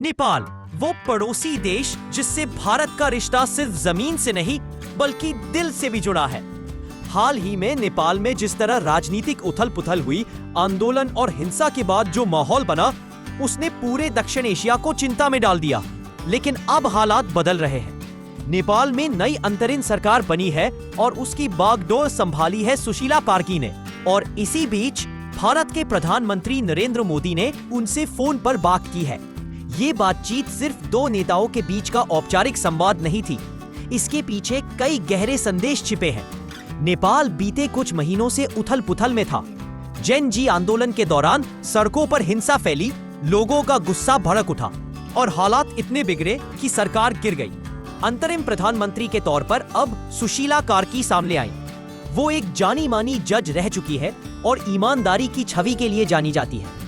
नेपाल, वो पड़ोसी देश जिससे भारत का रिश्ता सिर्फ जमीन से नहीं बल्कि दिल से भी जुड़ा है। हाल ही में नेपाल में जिस तरह राजनीतिक उथल-पुथल हुई, आंदोलन और हिंसा के बाद जो माहौल बना, उसने पूरे दक्षिण एशिया को चिंता में डाल दिया। लेकिन अब हालात बदल रहे हैं। नेपाल में नई अंतरिम सरकार बनी है और उसकी बागडोर संभाली है सुशीला कार्की ने। और इसी बीच भारत के प्रधानमंत्री नरेंद्र मोदी ने उनसे फोन पर बात की है। ये बातचीत सिर्फ दो नेताओं के बीच का औपचारिक संवाद नहीं थी, इसके पीछे कई गहरे संदेश छिपे हैं। नेपाल बीते कुछ महीनों से उथल-पुथल में था। जेन जी आंदोलन के दौरान सड़कों पर हिंसा फैली, लोगों का गुस्सा भड़क उठा और हालात इतने बिगड़े कि सरकार गिर गई। अंतरिम प्रधानमंत्री के तौर पर अब सुशीला कार्की सामने आई। वो एक जानी मानी जज रह चुकी है और ईमानदारी की छवि के लिए जानी जाती है।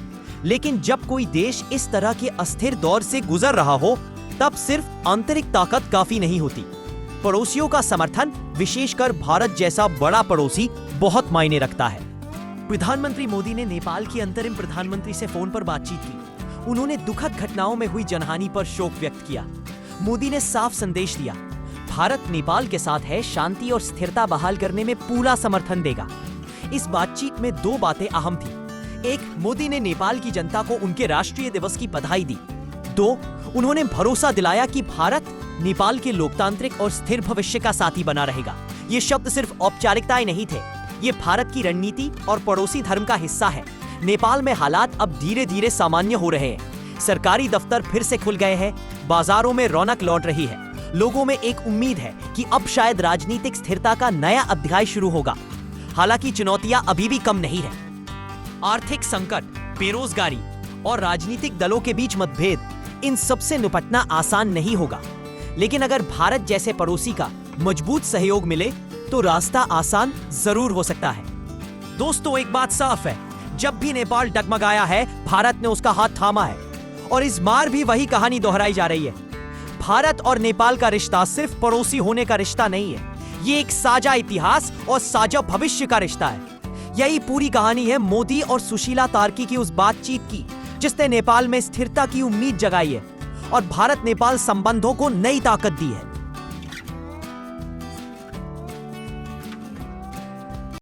लेकिन जब कोई देश इस तरह के अस्थिर दौर से गुजर रहा हो, तब सिर्फ आंतरिक ताकत काफी नहीं होती। पड़ोसियों का समर्थन, विशेषकर भारत जैसा बड़ा पड़ोसी, बहुत मायने रखता है। प्रधानमंत्री मोदी ने नेपाल की अंतरिम प्रधानमंत्री से फोन पर बातचीत की। उन्होंने दुखद घटनाओं में हुई जनहानि पर शोक व्यक्त किया। मोदी ने साफ संदेश दिया, भारत नेपाल के साथ है, शांति और स्थिरता बहाल करने में पूरा समर्थन देगा। इस बातचीत में दो बातें अहम थी। एक, मोदी ने नेपाल की जनता को उनके राष्ट्रीय दिवस की बधाई दी। दो, उन्होंने भरोसा दिलाया कि भारत नेपाल के लोकतांत्रिक और स्थिर भविष्य का साथी बना रहेगा। ये शब्द सिर्फ औपचारिकताएं नहीं थे, ये भारत की रणनीति और पड़ोसी धर्म का हिस्सा है। नेपाल में हालात अब धीरे धीरे सामान्य हो रहे हैं। सरकारी दफ्तर फिर से खुल गए हैं, बाजारों में रौनक लौट रही है। लोगों में एक उम्मीद है कि अब शायद राजनीतिक स्थिरता का नया अध्याय शुरू होगा। हालांकि चुनौतियां अभी भी कम नहीं है। आर्थिक संकट, बेरोजगारी और राजनीतिक दलों के बीच मतभेद, इन सबसे निपटना आसान नहीं होगा। लेकिन अगर भारत जैसे पड़ोसी का मजबूत सहयोग मिले तो रास्ता आसान जरूर हो सकता है। दोस्तों, एक बात साफ है, जब भी नेपाल डगमगाया है, भारत ने उसका हाथ थामा है। और इस बार भी वही कहानी दोहराई जा रही है। भारत और नेपाल का रिश्ता सिर्फ पड़ोसी होने का रिश्ता नहीं है, ये एक साझा इतिहास और साझा भविष्य का रिश्ता है। यही पूरी कहानी है मोदी और सुशीला कार्की की उस बातचीत की, जिसने नेपाल में स्थिरता की उम्मीद जगाई है और भारत नेपाल संबंधों को नई ताकत दी है।